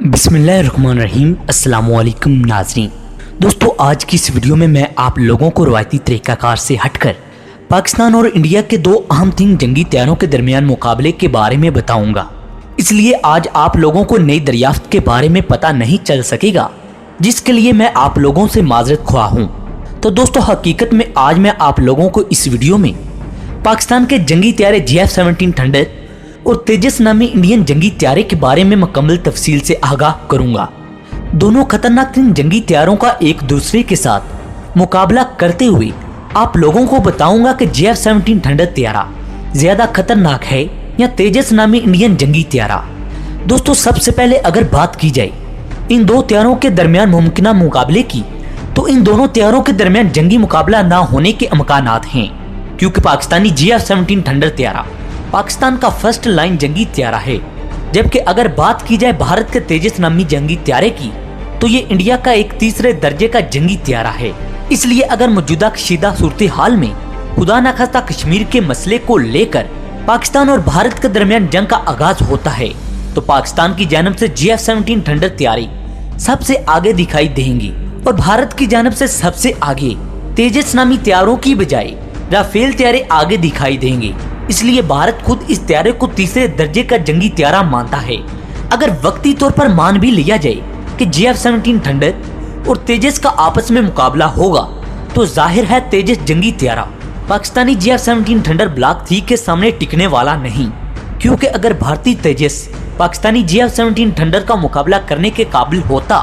बिस्मिल्लाहिर्रहमानिर्रहीम। अस्सलाम वालेकुम नाज़रीन। दोस्तों, आज की इस वीडियो में मैं आप लोगों को रवायती तरीक़ाकार से हटकर पाकिस्तान और इंडिया के दो अहम जंगी तैयारों के दरमियान मुकाबले के बारे में बताऊंगा। इसलिए आज आप लोगों को नई दरियाफ्त के बारे में पता नहीं चल सकेगा, जिसके लिए मैं आप लोगों से माजरत ख्वाह हूँ। तो दोस्तों, हकीकत में आज मैं आप लोगों को इस वीडियो में पाकिस्तान के जंगी तैयारे GF-17 थंडर और तेजस नामी इंडियन जंगी तैयारे के बारे में मुकम्मल तफसील से आगाह करूंगा। दोनों खतरनाक तीन जंगी तैयारों का एक दूसरे के साथ मुकाबला करते हुए आप लोगों को बताऊंगा कि GF-17 थंडर तैयारा ज्यादा खतरनाक है या तेजस नामी इंडियन जंगी तैयारा। दोस्तों, सबसे पहले अगर बात की जाए इन दो तैयारों के दरमियान मुमकिन मुकाबले की, तो इन दोनों तैयारों के दरमियान जंगी मुकाबला न होने के इम्कानात हैं, क्योंकि पाकिस्तानी GF-17 थंडर तैयारा पाकिस्तान का फर्स्ट लाइन जंगी तैयारा है, जबकि अगर बात की जाए भारत के तेजस नामी जंगी तैयारे की, तो ये इंडिया का एक तीसरे दर्जे का जंगी तैयारा है। इसलिए अगर मौजूदा कशीदा सूरत हाल में खुदा न खास्ता कश्मीर के मसले को लेकर पाकिस्तान और भारत के दरमियान जंग का आगाज होता है, तो पाकिस्तान की जानब से GF-17 थंडर तैयारी सबसे आगे दिखाई देंगी और भारत की जानब से सबसे आगे तेजस नामी तैयारों की बजाय राफेल तैयारे आगे दिखाई देंगे। इसलिए भारत खुद इस तैयारे को तीसरे दर्जे का जंगी तैयारा मानता है। अगर वक्ती तौर पर मान भी लिया जाए कि GF-17 थंडर और तेजस का आपस में मुकाबला होगा, तो जाहिर है तेजस जंगी तैयारा पाकिस्तानी GF-17 थंडर ब्लॉक 3 के सामने टिकने वाला नहीं, क्योंकि अगर भारतीय तेजस पाकिस्तानी GF-17 थंडर का मुकाबला करने के काबिल होता,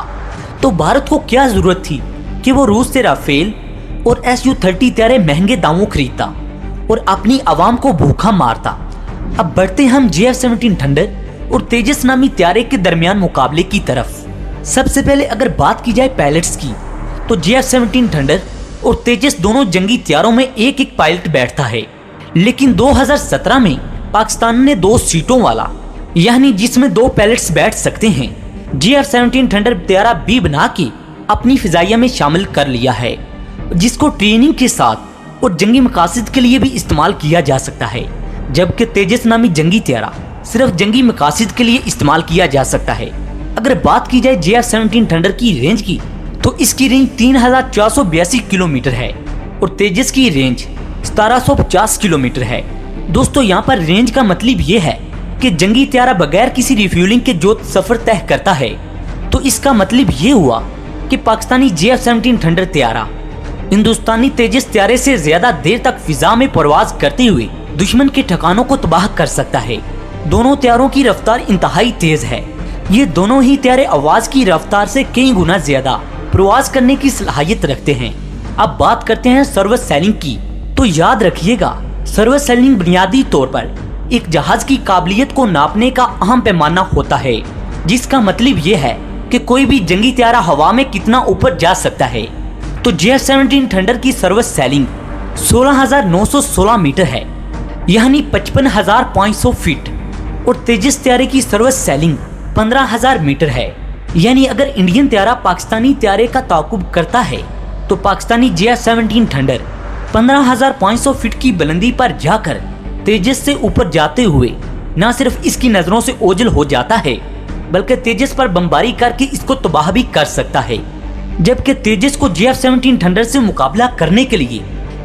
तो भारत को क्या जरूरत थी कि वो रूस से राफेल और Su-30 तैयारे महंगे दामों खरीदता और अपनी आवाम को भूखा मारता। अब बढ़ते हम GF-17 थंडर और तेजस नामी तैयारे के दरमियान मुकाबले की तरफ। सबसे पहले अगर बात की जाए पायलट्स की, तो GF-17 थंडर और तेजस दोनों जंगी तैयारों में एक एक पायलट बैठता है, लेकिन 2017 में पाकिस्तान ने 2 सीटों वाला, यानी जिसमें 2 पायलट्स बैठ सकते हैं, GF-17 थंडर तैयारा B बना के अपनी फिजाइया में शामिल कर लिया है, जिसको ट्रेनिंग के साथ और जंगी मकासद के लिए भी इस्तेमाल किया जा सकता है। जबकि तेजस नामी जंगी तैयारा सिर्फ जंगी मकासद के लिए इस्तेमाल किया जा सकता है। अगर बात की जाए GF-17 थंडर की रेंज की, तो इसकी रेंज 3482 किलोमीटर है और तेजस की रेंज 1750 किलोमीटर है। दोस्तों, यहाँ पर रेंज का मतलब ये है कि जंगी तैयारा बगैर किसी रिफ्यूलिंग के जो सफर तय करता है, तो इसका मतलब ये हुआ कि पाकिस्तानी GF-17 थंडर तैयारा हिंदुस्तानी तेजस तैयारे से ज्यादा देर तक फिजा में परवाज करते हुए दुश्मन के ठिकानों को तबाह कर सकता है। दोनों तैयारों की रफ्तार इंतहाई तेज है। ये दोनों ही तैयारे आवाज की रफ्तार से कई गुना ज्यादा प्रवाज करने की सलाहियत रखते हैं। अब बात करते हैं सर्विस सेलिंग की, तो याद रखिएगा, सर्विस सेलिंग बुनियादी तौर पर एक जहाज की काबिलियत को नापने का अहम पैमाना होता है, जिसका मतलब ये है कि कोई भी जंगी तैयारा हवा में कितना ऊपर जा सकता है। तो GF-17 थंडर की सर्विस सेलिंग 16,916 मीटर है, यानी 55,500 फीट, और तेजस तैयारे की सर्विस सेलिंग 15,000 मीटर है। यानी अगर इंडियन तैयारा पाकिस्तानी तैयारे का ताकुब करता है, तो पाकिस्तानी GF-17 थंडर 15,500 फीट की बुलंदी पर जाकर तेजस से ऊपर जाते हुए न सिर्फ इसकी नजरों से ओझल हो जाता है, बल्कि तेजस पर बमबारी करके इसको तबाह भी कर सकता है। जबकि तेजस को GF-17 थंडर से मुकाबला करने के लिए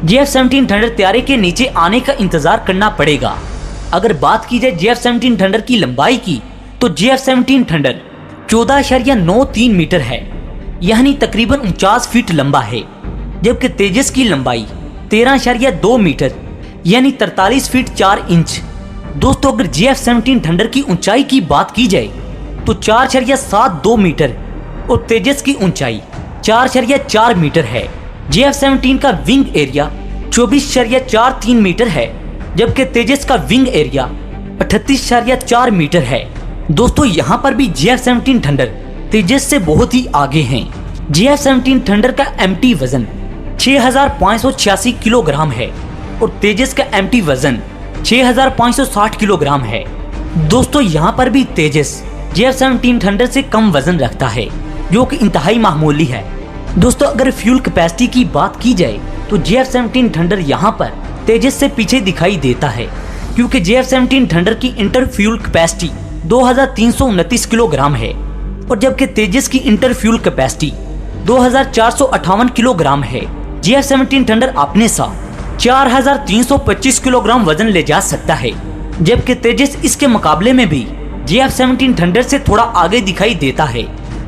GF-17 थंडर तैयारे के नीचे आने का इंतजार करना पड़ेगा। अगर बात की जाए GF-17 थंडर की लंबाई की, तो GF-17 थंडर 14.93 मीटर है, यानी तकरीबन 49 फीट लंबा है, जबकि तेजस की लंबाई 13.2 मीटर यानी 43 फीट 4 इंच। दोस्तों, अगर GF-17 थंडर की ऊंचाई की बात की जाए, तो 4.72 मीटर और तेजस की ऊंचाई 4.4 मीटर है। GF-17 का विंग एरिया 24.43 मीटर है, जबकि तेजस का विंग एरिया 38.4 मीटर है। दोस्तों, यहाँ पर भी GF-17 थंडर तेजस से बहुत ही आगे हैं। GF-17 थंडर का MT वजन 6,586 किलोग्राम है और तेजस का MT वजन 6,560 किलोग्राम है। दोस्तों, यहाँ पर भी तेजस GF-17 थंडर से कम वजन रखता है, जो कि इंतहाई मामूली है। दोस्तों, अगर फ्यूल कैपेसिटी की बात की जाए, तो GF-17 थंडर यहाँ पर तेजस से पीछे दिखाई देता है, क्योंकि GF-17 थंडर की इंटर फ्यूल कैपेसिटी 2,329 किलोग्राम है और जबकि तेजस की इंटर फ्यूल कैपेसिटी 2458 किलोग्राम है। JF-17 थंडर अपने साथ 4325 किलोग्राम वजन ले जा सकता है, जबकि तेजस इसके मुकाबले में भी JF-17 थंडर से थोड़ा आगे दिखाई देता है,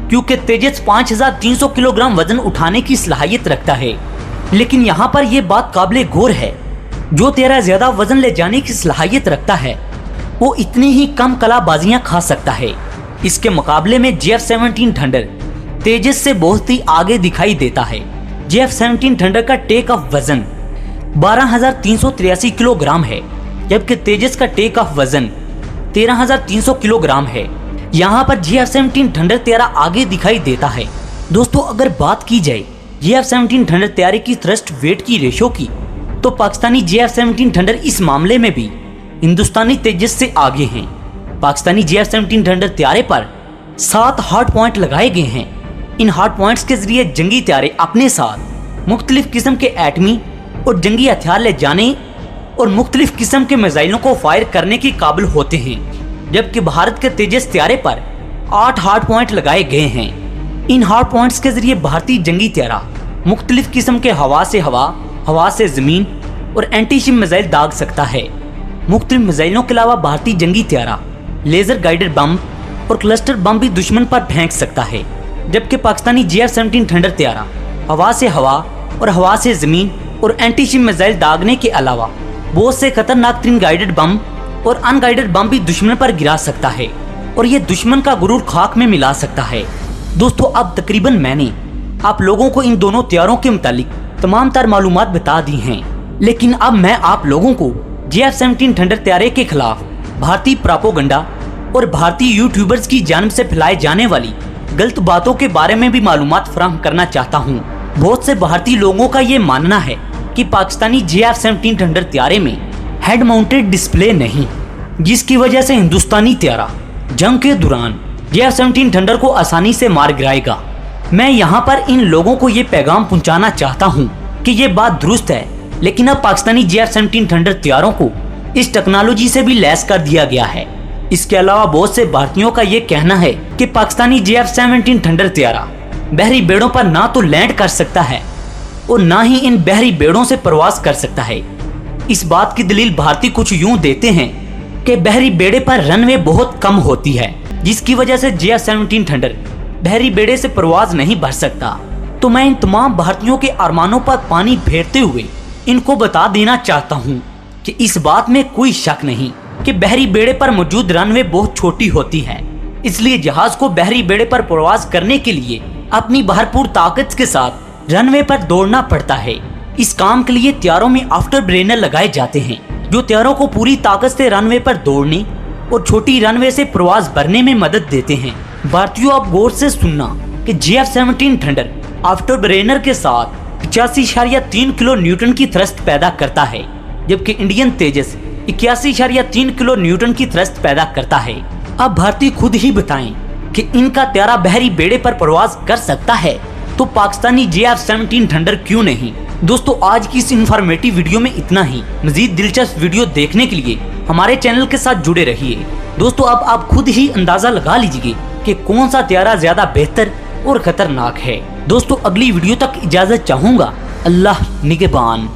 क्योंकि तेजस 5300 किलोग्राम वजन उठाने की सलाहियत रखता है। लेकिन यहाँ पर यह बात काबिले गौर है, जो तेरा ज्यादा वजन ले जाने की सलाहियत रखता है वो इतनी ही कम कलाबाजियां खा सकता है। इसके मुकाबले में JF-17 थंडर तेजस से बहुत ही आगे दिखाई देता है। JF-17 थंडर का टेक ऑफ वजन 12383 किलोग्राम है, जबकि तेजस का टेक ऑफ वजन 13300 किलोग्राम है। यहाँ पर JF-17 थंडर तेरा आगे दिखाई देता है। दोस्तों, अगर बात की जाए JF-17 थंडर तैयारी की थ्रस्ट वेट की रेशो की, तो पाकिस्तानी JF-17 थंडर इस मामले में भी हिंदुस्तानी तेजस से आगे हैं। पाकिस्तानी JF-17 थंडर तैयारे पर 7 हार्ड पॉइंट लगाए गए हैं। इन हार्ड पॉइंट्स के जरिए जंगी तैयारे अपने साथ मुख्तलिफ किस्म के एटमी और जंगी हथियार ले जाने और मुख्तलिफ किस्म के मिसाइलों को फायर करने के काबिल होते हैं, जबकि भारत के तेजस तैयारे पर 8 हार्ड पॉइंट लगाए गए हैं। इन हार्ड पॉइंट्स के जरिए भारतीय जंगी तैयारा मुख्तलिफ किस्म के हवा से हवा, हवा से जमीन और एंटी शिप मिसाइल दाग सकता है। मुख्तलिफ मिसाइलों के अलावा भारतीय जंगी तैयारा लेजर गाइडेड बम और क्लस्टर बम भी दुश्मन पर फेंक सकता है, जबकि पाकिस्तानी JF-17 थंडर तैयारा हवा से हवा और हवा से जमीन और एंटी शिप मिसाइल दागने के अलावा बहुत से खतरनाक तरीन गाइडेड बम और अनगाइडेड बम भी दुश्मन पर गिरा सकता है और ये दुश्मन का गुरूर खाक में मिला सकता है। दोस्तों, अब तकरीबन मैंने आप लोगों को इन दोनों तैयारों के मुतालिक तमाम तर मालूमात बता दी हैं, लेकिन अब मैं आप लोगों को JF-17 थंडर तैयारे के खिलाफ भारतीय प्रोपेगेंडा और भारतीय यूट्यूबर्स की जानिब से फैलाई जाने वाली गलत बातों के बारे में भी मालूमात फराहम करना चाहता हूँ। बहुत से भारतीय लोगों का ये मानना है कि पाकिस्तानी JF-17 थंडर तैयारे में हेड माउंटेड डिस्प्ले नहीं, जिसकी वजह से हिंदुस्तानी तैयारा जंग के दौरान JF-17 थंडर को आसानी से मार गिराएगा। मैं यहाँ पर इन लोगों को ये पैगाम पहुँचाना चाहता हूँ कि ये बात दुरुस्त है, लेकिन अब पाकिस्तानी JF-17 थंडर तैयारों को इस टेक्नोलॉजी से भी लैस कर दिया गया है। इसके अलावा बहुत से भारतीयों का ये कहना है कि पाकिस्तानी JF-17 थंडर तैयारा बहरी बेड़ों पर ना तो लैंड कर सकता है और ना ही इन बहरी बेड़ों से प्रवास कर सकता है। इस बात की दलील भारतीय कुछ यूं देते हैं कि बहरी बेड़े पर रनवे बहुत कम होती है, जिसकी वजह से JF-17 थंडर बहरी बेड़े से प्रवास नहीं भर सकता। तो मैं इन तमाम भारतीयों के अरमानों पर पानी फेरते हुए इनको बता देना चाहता हूँ कि इस बात में कोई शक नहीं कि बहरी बेड़े पर मौजूद रनवे बहुत छोटी होती है, इसलिए जहाज को बहरी बेड़े पर प्रवास करने के लिए अपनी भरपूर ताकत के साथ रनवे पर दौड़ना पड़ता है। इस काम के लिए तैयारों में आफ्टर ब्रेनर लगाए जाते हैं, जो तैयारों को पूरी ताकत से रनवे पर दौड़ने और छोटी रनवे से प्रवास भरने में मदद देते हैं। भारतीयों, आप गौर से सुनना कि JF-17 थंडर आफ्टर ब्रेनर के साथ 85.3 किलो न्यूटन की थ्रस्ट पैदा करता है, जबकि इंडियन तेजस 81.3 किलो न्यूटन की थ्रस्ट पैदा करता है। अब भारतीय खुद ही बताएं कि इनका तैयारा बहरी बेड़े पर प्रवास कर सकता है, तो पाकिस्तानी JF-17 थंडर क्यों नहीं। दोस्तों, आज की इस इंफॉर्मेटिव वीडियो में इतना ही। मजीद दिलचस्प वीडियो देखने के लिए हमारे चैनल के साथ जुड़े रहिए। दोस्तों, अब आप खुद ही अंदाजा लगा लीजिए कि कौन सा तैयारा ज्यादा बेहतर और खतरनाक है। दोस्तों, अगली वीडियो तक इजाजत चाहूंगा। अल्लाह निगहबान।